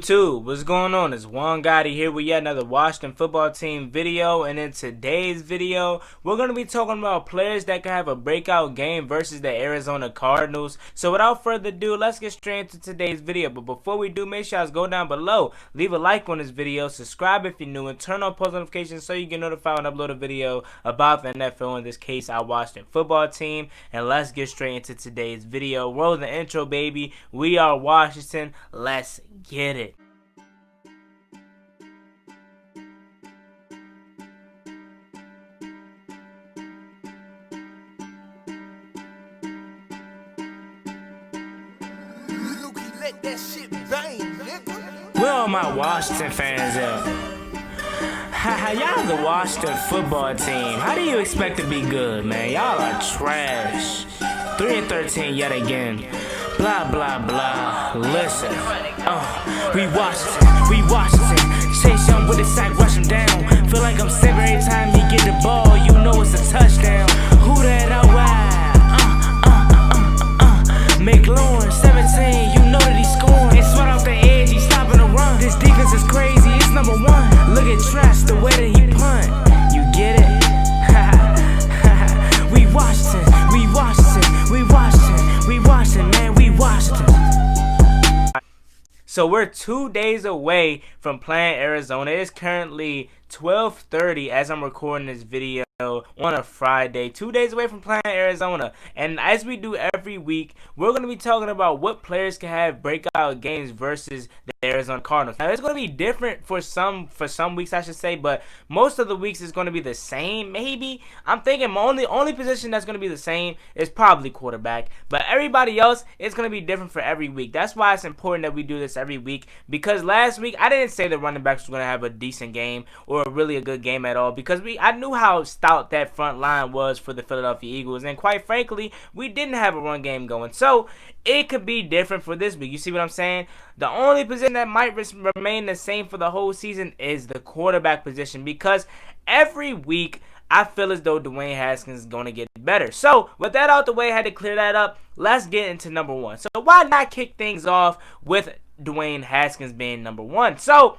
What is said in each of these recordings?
YouTube, what's going on? It's Juan Gotti here with yet another Washington football team video, and in today's video, we're going to be talking about players that can have a breakout game versus the Arizona Cardinals. So without further ado, let's get straight into today's video. But before we do, make sure you guys go down below, leave a like on this video, subscribe if you're new, and turn on post notifications so you get notified when I upload a video about the NFL, in this case, our Washington football team. And let's get straight into today's video. Roll the intro, baby. We are Washington. Let's get it. Where all my Washington fans at? Y'all the Washington football team. How do you expect to be good, man? Y'all are trash. 3-13 yet again. Blah, blah, blah. Listen. We Washington. Chase him with the sack, rush him down. Feel like I'm sick every time he get the ball. You know it's a touchdown. Who that out wide? McLaurin, 17, you know that he's scoring. It's right off the edge, he's stopping the run. This defense is crazy, it's number one. Look at Trash, the way that he punt. You get it? We Washington, man, we Washington. So we're 2 days away from playing Arizona. It's currently 12:30 as I'm recording this video on a Friday. 2 days away from playing Arizona. And as we do every week, we're going to be talking about what players can have breakout games versus the Arizona Cardinals. Now, it's going to be different for some weeks, I should say, but most of the weeks is going to be the same, maybe. I'm thinking my only position that's going to be the same is probably quarterback, but everybody else is going to be different for every week. That's why it's important that we do this every week, because last week I didn't say the running backs were going to have a decent game or really a good game at all, because I knew how stout that front line was for the Philadelphia Eagles, and quite frankly, we didn't have a run game going. So it could be different for this week. You see what I'm saying? The only position that might remain the same for the whole season is the quarterback position, because every week I feel as though Dwayne Haskins is going to get better. So with that out the way, I had to clear that up. Let's get into number one. So why not kick things off with Dwayne Haskins being number one? So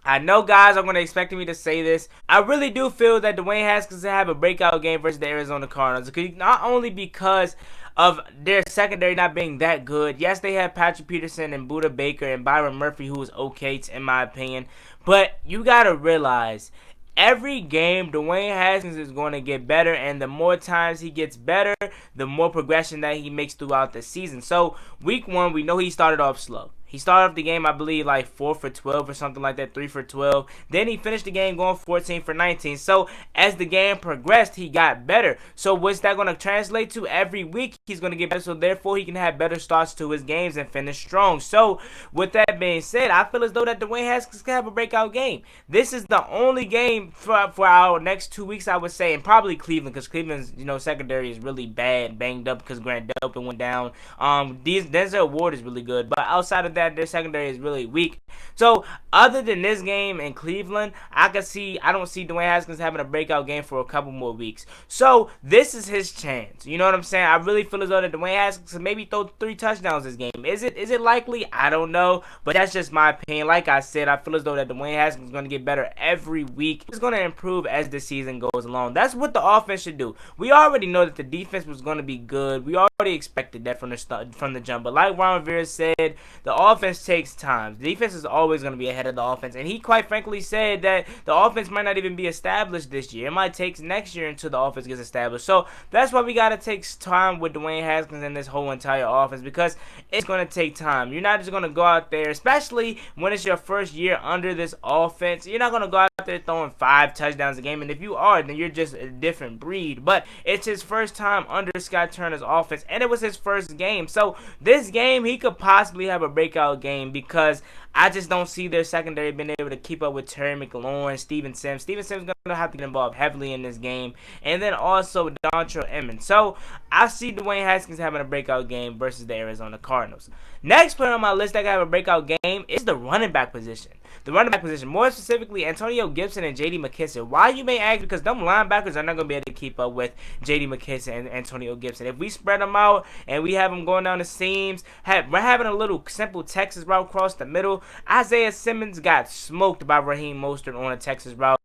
I know guys are going to expect me to say this. I really do feel that Dwayne Haskins will have a breakout game versus the Arizona Cardinals. Not only because of their secondary not being that good. Yes, they have Patrick Peterson and Budda Baker and Byron Murphy, who is okay in my opinion. But you got to realize, every game, Dwayne Haskins is going to get better, and the more times he gets better, the more progression that he makes throughout the season. So, week one, we know he started off slow. He started off the game, I believe, like 4 for 12 or something like that, 3 for 12. Then he finished the game going 14 for 19. So, as the game progressed, he got better. So, what's that going to translate to? Every week, he's going to get better. So, therefore, he can have better starts to his games and finish strong. So, with that being said, I feel as though that Dwayne Haskins can have a breakout game. This is the only game for our next 2 weeks, I would say, and probably Cleveland, because Cleveland's secondary is really bad, banged up because Grant Delpit went down. Denzel Ward is really good, but outside of that, their secondary is really weak. So other than this game in Cleveland, I don't see Dwayne Haskins having a breakout game for a couple more weeks. So this is his chance. You know what I'm saying? I really feel as though that Dwayne Haskins can maybe throw 3 touchdowns this game. Is it likely? I don't know, but that's just my opinion. Like I said, I feel as though that Dwayne Haskins is going to get better every week. It's going to improve as the season goes along. That's what the offense should do. We already know that the defense was going to be good. We already expected that from the jump. But like Ron Rivera said, the offense takes time. The defense is always going to be ahead of the offense, and he quite frankly said that the offense might not even be established this year. It might take next year until the offense gets established. So that's why we got to take time with Dwayne Haskins and this whole entire offense, because it's going to take time. You're not just going to go out there, especially when it's your first year under this offense. You're not going to go out there throwing 5 touchdowns a game, and if you are, then you're just a different breed. But it's his first time under Scott Turner's offense, and it was his first game. So this game, he could possibly have a breakout game, because I just don't see their secondary being able to keep up with Terry McLaurin, Steven Sims. Steven Sims is going to have to get involved heavily in this game, and then also Dontrell Emmons. So I see Dwayne Haskins having a breakout game versus the Arizona Cardinals. Next player on my list that can have a breakout game is the running back position. The running back position, more specifically Antonio Gibson and J.D. McKissic. Why, you may ask? Because them linebackers are not going to be able to keep up with J.D. McKissic and Antonio Gibson. If we spread them out and we have them going down the seams, we're having a little simple Texas route across the middle, Isaiah Simmons got smoked by Raheem Mostert on a Texas route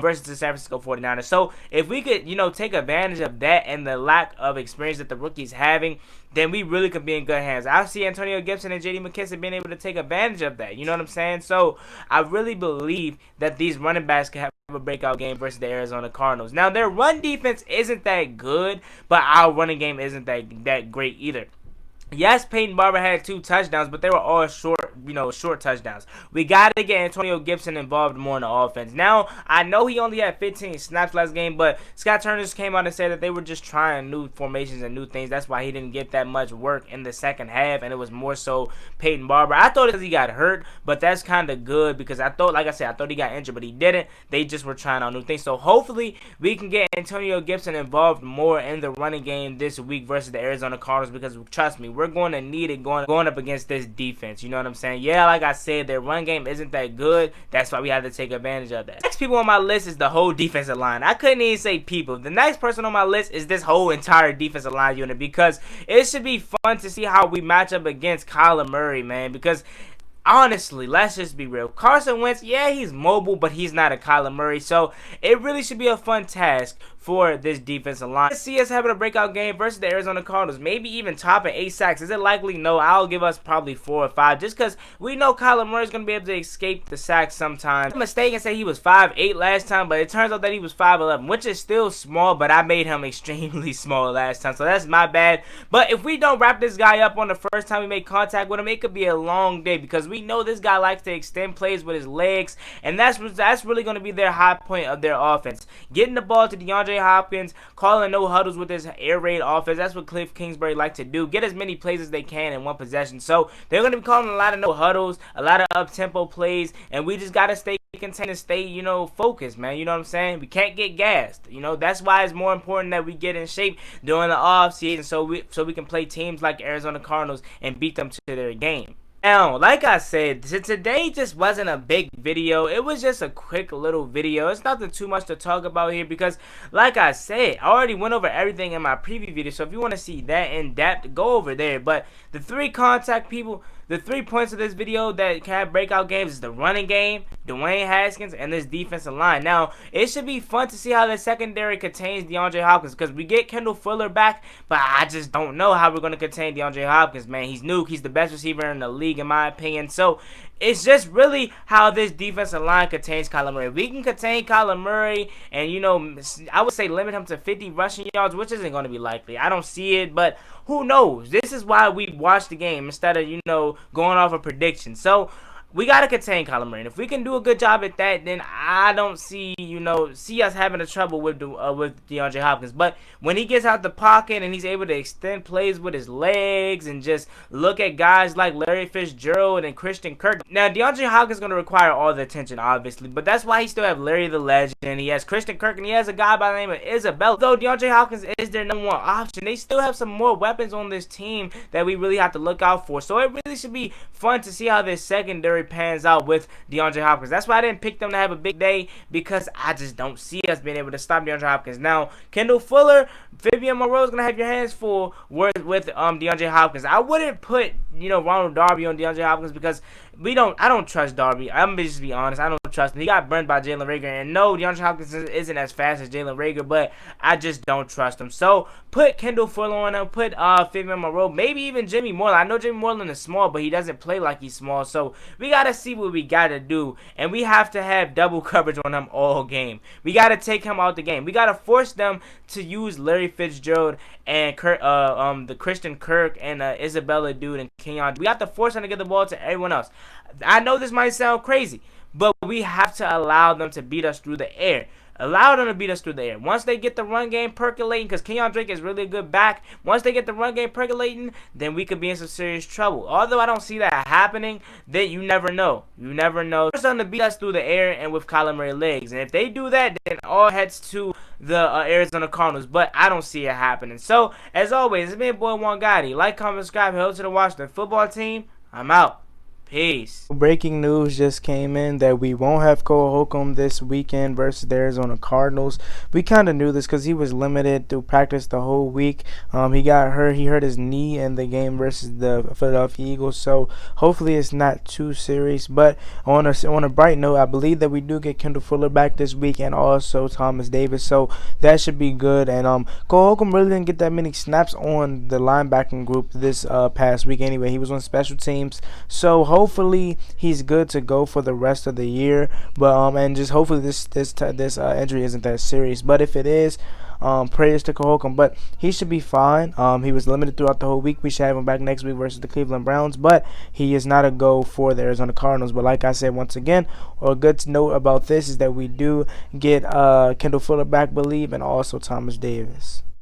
versus the San Francisco 49ers. So if we could, take advantage of that and the lack of experience that the rookie's having, then we really could be in good hands. I see Antonio Gibson and J.D. McKissic being able to take advantage of that. You know what I'm saying? So I really believe that these running backs can have a breakout game versus the Arizona Cardinals. Now, their run defense isn't that good, but our running game isn't that great either. Yes, Peyton Barber had 2 touchdowns, but they were all short touchdowns. We got to get Antonio Gibson involved more in the offense. Now, I know he only had 15 snaps last game, but Scott Turner came out and said that they were just trying new formations and new things. That's why he didn't get that much work in the second half, and it was more so Peyton Barber. I thought he got hurt, but that's kind of good because I thought he got injured, but he didn't. They just were trying out new things. So hopefully we can get Antonio Gibson involved more in the running game this week versus the Arizona Cardinals because, trust me, we're going to need it going up against this defense. You know what I'm saying? Yeah, like I said, their run game isn't that good. That's why we have to take advantage of that. Next people on my list is the whole defensive line. I couldn't even say people. The next person on my list is this whole entire defensive line unit because it should be fun to see how we match up against Kyler Murray, man, because honestly, let's just be real. Carson Wentz, yeah, he's mobile, but he's not a Kyler Murray. So it really should be a fun task for this defensive line. Let's see us having a breakout game versus the Arizona Cardinals. Maybe even topping 8 sacks. Is it likely? No. I'll give us probably 4 or 5 just because we know Kyler Murray's going to be able to escape the sacks sometimes. I'm mistaken and say he was 5'8 last time, but it turns out that he was 5'11, which is still small, but I made him extremely small last time, so that's my bad. But if we don't wrap this guy up on the first time we make contact with him, it could be a long day because we know this guy likes to extend plays with his legs, and that's really going to be their high point of their offense. Getting the ball to DeAndre Hopkins, calling no huddles with his air raid offense. That's what Cliff Kingsbury likes to do. Get as many plays as they can in one possession. So they're going to be calling a lot of no huddles, a lot of up-tempo plays, and we just got to stay contained and stay, focused, man. You know what I'm saying? We can't get gassed. That's why it's more important that we get in shape during the offseason so we can play teams like Arizona Cardinals and beat them to their game. Now, like I said, today just wasn't a big video. It was just a quick little video. It's nothing too much to talk about here because, like I said, I already went over everything in my preview video. So if you want to see that in depth, go over there. But the 3 points of this video that can have breakout games is the running game, Dwayne Haskins, and this defensive line. Now, it should be fun to see how the secondary contains DeAndre Hopkins because we get Kendall Fuller back, but I just don't know how we're going to contain DeAndre Hopkins, man. He's new. He's the best receiver in the league, in my opinion. So it's just really how this defensive line contains Kyler Murray. We can contain Kyler Murray and, I would say limit him to 50 rushing yards, which isn't going to be likely. I don't see it, but who knows? This is why we watch the game instead of, going off a prediction. So we got to contain Kyler Murray. And if we can do a good job at that, then I don't see us having a trouble with DeAndre Hopkins. But when he gets out the pocket and he's able to extend plays with his legs and just look at guys like Larry Fitzgerald and Christian Kirk. Now, DeAndre Hopkins is going to require all the attention, obviously. But that's why he still have Larry the Legend. He has Christian Kirk, and he has a guy by the name of Isabella. Though DeAndre Hopkins is their number 1 option, they still have some more weapons on this team that we really have to look out for. So it really should be fun to see how this secondary pans out with DeAndre Hopkins. That's why I didn't pick them to have a big day because I just don't see us being able to stop DeAndre Hopkins. Now, Kendall Fuller, Vivian Moreau is going to have your hands full with DeAndre Hopkins. I wouldn't put, Ronald Darby on DeAndre Hopkins because I don't trust Darby. I'm going to just be honest. I don't trust him. He got burned by Jalen Reagor. And no, DeAndre Hopkins isn't as fast as Jalen Reagor, but I just don't trust him. So put Kendall Fuller on him. Put Vivian Moreau. Maybe even Jimmy Moreland. I know Jimmy Moreland is small, but he doesn't play like he's small. So we got to see what we got to do. And we have to have double coverage on him all game. We got to take him out the game. We got to force them to use Larry Fitzgerald and the Christian Kirk and Isabella dude and Kenyon. We have to force them to get the ball to everyone else. I know this might sound crazy, but we have to allow them to beat us through the air. Allow them to beat us through the air. Once they get the run game percolating, because Kenyon Drake is really a good back, once they get the run game percolating, then we could be in some serious trouble. Although I don't see that happening, then you never know. You never know. Force them to beat us through the air and with Kyler Murray legs. And if they do that, then all heads to the Arizona Cardinals. But I don't see it happening. So, as always, it's been your boy Juan Gotti. Like, comment, subscribe, help to the Washington football team. I'm out. Peace. Breaking news just came in that we won't have Cole Holcomb this weekend versus the Arizona Cardinals. We kind of knew this because he was limited to practice the whole week. He got hurt. He hurt his knee in the game versus the Philadelphia Eagles. So hopefully it's not too serious. But on a bright note, I believe that we do get Kendall Fuller back this week and also Thomas Davis. So that should be good. And Cole Holcomb really didn't get that many snaps on the linebacking group this past week. Anyway, he was on special teams. So hopefully he's good to go for the rest of the year. But and just hopefully this injury isn't that serious. But if it is, prayers to Holcomb. But he should be fine. He was limited throughout the whole week. We should have him back next week versus the Cleveland Browns. But he is not a go for the Arizona Cardinals. But like I said, once again, a good note about this is that we do get Kendall Fuller back, believe, and also Thomas Davis.